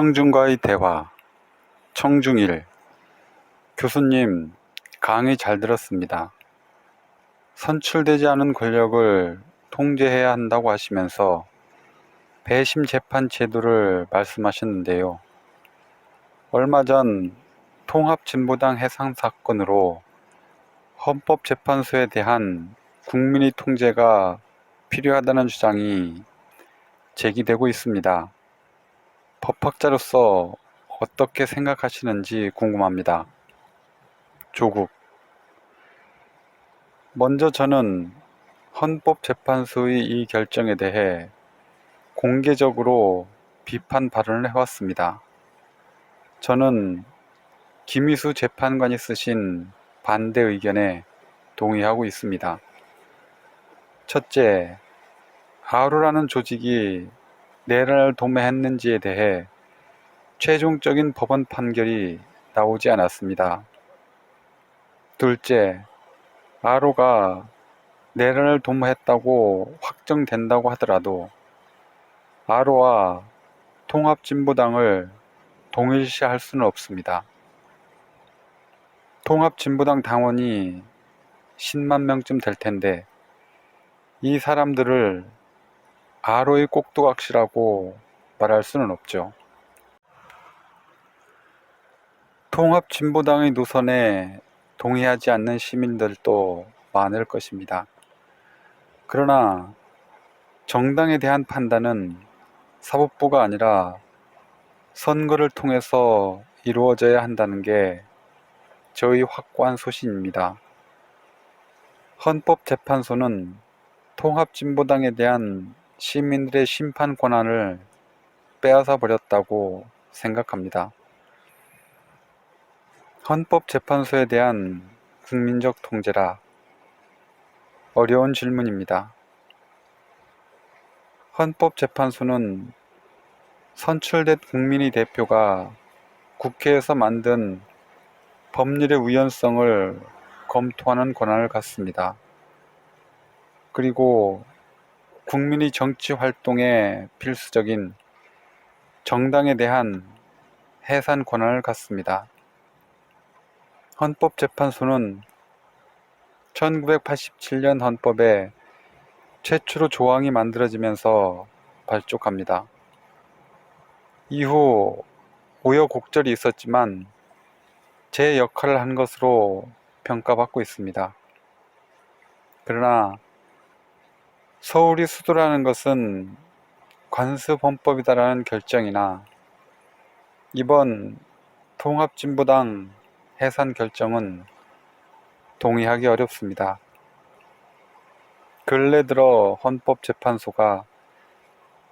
청중과의 대화. 청중일. 교수님, 강의 잘 들었습니다. 선출되지 않은 권력을 통제해야 한다고 하시면서 배심 재판 제도를 말씀하셨는데요. 얼마 전 통합진보당 해상 사건으로 헌법재판소에 대한 국민의 통제가 필요하다는 주장이 제기되고 있습니다. 법학자로서 어떻게 생각하시는지 궁금합니다. 조국. 먼저 저는 헌법재판소의 이 결정에 대해 공개적으로 비판 발언을 해왔습니다. 저는 김희수 재판관이 쓰신 반대 의견에 동의하고 있습니다. 첫째, 아로라는 조직이 내란을 도모했는지에 대해 최종적인 법원 판결이 나오지 않았습니다. 둘째, 아로가 내란을 도모했다고 확정된다고 하더라도 아로와 통합진보당을 동일시할 수는 없습니다. 통합진보당 당원이 10만 명쯤 될 텐데 이 사람들을 아로의 꼭두각시라고 말할 수는 없죠. 통합진보당의 노선에 동의하지 않는 시민들도 많을 것입니다. 그러나 정당에 대한 판단은 사법부가 아니라 선거를 통해서 이루어져야 한다는 게 저의 확고한 소신입니다. 헌법재판소는 통합진보당에 대한 시민들의 심판 권한을 빼앗아 버렸다고 생각합니다. 헌법재판소에 대한 국민적 통제라 어려운 질문입니다. 헌법재판소는 선출된 국민의 대표가 국회에서 만든 법률의 우연성을 검토하는 권한을 갖습니다. 그리고 국민의 정치 활동에 필수적인 정당에 대한 해산 권한을 갖습니다. 헌법재판소는 1987년 헌법에 최초로 조항이 만들어지면서 발족합니다. 이후 우여곡절이 있었지만 제 역할을 한 것으로 평가받고 있습니다. 그러나 서울이 수도라는 것은 관습헌법이다라는 결정이나 이번 통합진보당 해산 결정은 동의하기 어렵습니다. 근래 들어 헌법재판소가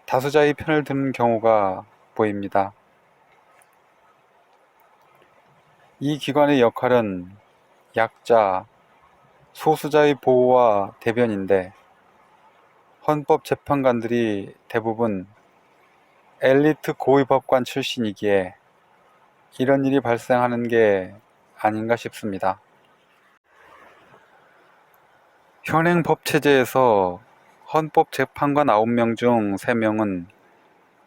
다수자의 편을 드는 경우가 보입니다. 이 기관의 역할은 약자, 소수자의 보호와 대변인데 헌법재판관들이 대부분 엘리트 고위법관 출신이기에 이런 일이 발생하는 게 아닌가 싶습니다. 현행 법체제에서 헌법재판관 9명 중 3명은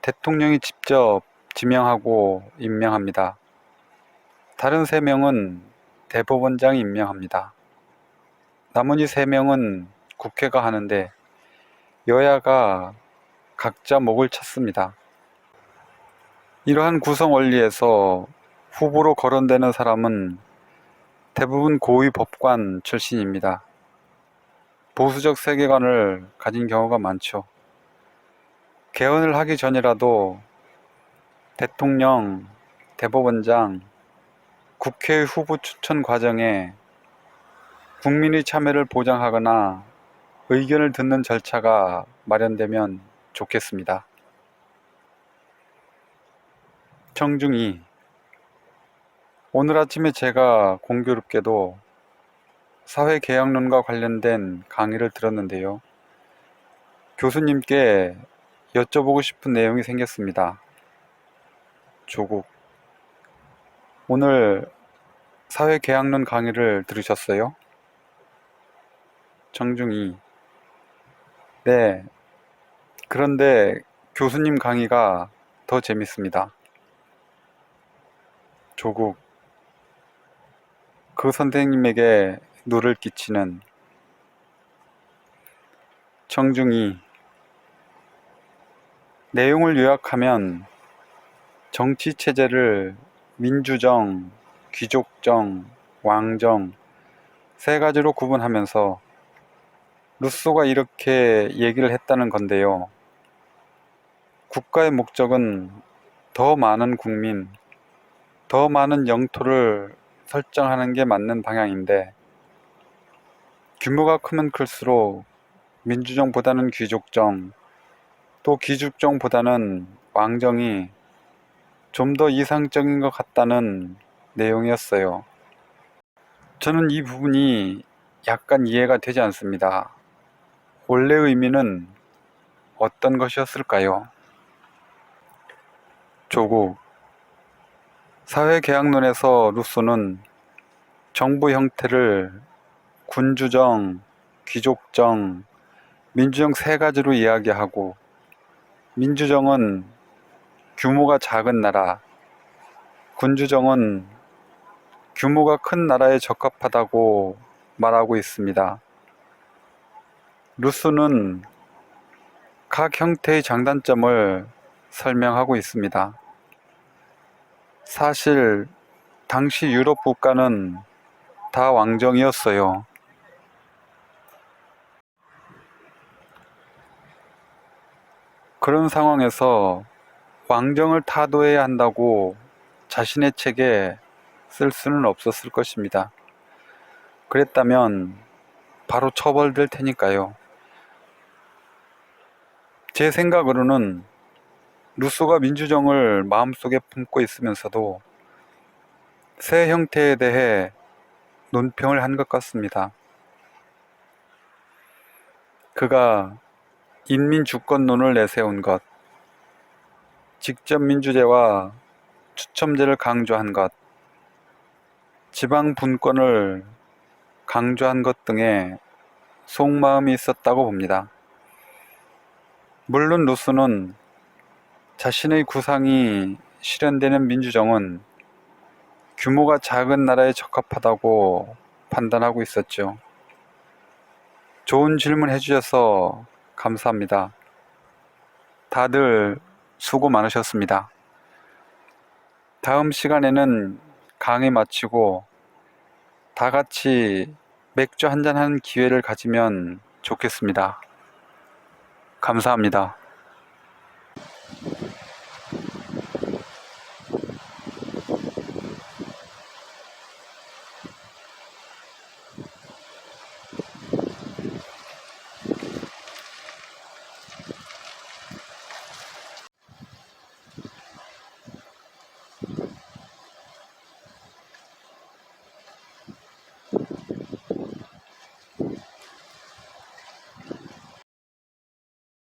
대통령이 직접 지명하고 임명합니다. 다른 3명은 대법원장이 임명합니다. 나머지 3명은 국회가 하는데 여야가 각자 목을 쳤습니다. 이러한 구성 원리에서 후보로 거론되는 사람은 대부분 고위 법관 출신입니다. 보수적 세계관을 가진 경우가 많죠. 개헌을 하기 전이라도 대통령, 대법원장, 국회 후보 추천 과정에 국민의 참여를 보장하거나 의견을 듣는 절차가 마련되면 좋겠습니다. 청중이. 오늘 아침에 제가 공교롭게도 사회개혁론과 관련된 강의를 들었는데요. 교수님께 여쭤보고 싶은 내용이 생겼습니다. 조국. 오늘 사회개혁론 강의를 들으셨어요? 청중이. 네. 그런데 교수님 강의가 더 재밌습니다. 조국, 그 선생님에게 누를 끼치는 청중이. 내용을 요약하면 정치체제를 민주정, 귀족정, 왕정 세 가지로 구분하면서 루소가 이렇게 얘기를 했다는 건데요. 국가의 목적은 더 많은 국민, 더 많은 영토를 설정하는 게 맞는 방향인데, 규모가 크면 클수록 민주정보다는 귀족정, 또 귀족정보다는 왕정이 좀 더 이상적인 것 같다는 내용이었어요. 저는 이 부분이 약간 이해가 되지 않습니다. 원래 의미는 어떤 것이었을까요? 조국, 사회계약론에서 루소는 정부 형태를 군주정, 귀족정, 민주정 세 가지로 이야기하고, 민주정은 규모가 작은 나라, 군주정은 규모가 큰 나라에 적합하다고 말하고 있습니다. 루소는 각 형태의 장단점을 설명하고 있습니다. 사실 당시 유럽 국가는 다 왕정이었어요. 그런 상황에서 왕정을 타도해야 한다고 자신의 책에 쓸 수는 없었을 것입니다. 그랬다면 바로 처벌될 테니까요. 제 생각으로는 루소가 민주정을 마음속에 품고 있으면서도 새 형태에 대해 논평을 한 것 같습니다. 그가 인민주권론을 내세운 것, 직접민주제와 추첨제를 강조한 것, 지방분권을 강조한 것 등에 속마음이 있었다고 봅니다. 물론 루소는 자신의 구상이 실현되는 민주정은 규모가 작은 나라에 적합하다고 판단하고 있었죠. 좋은 질문 해주셔서 감사합니다. 다들 수고 많으셨습니다. 다음 시간에는 강의 마치고 다 같이 맥주 한잔하는 기회를 가지면 좋겠습니다. 감사합니다.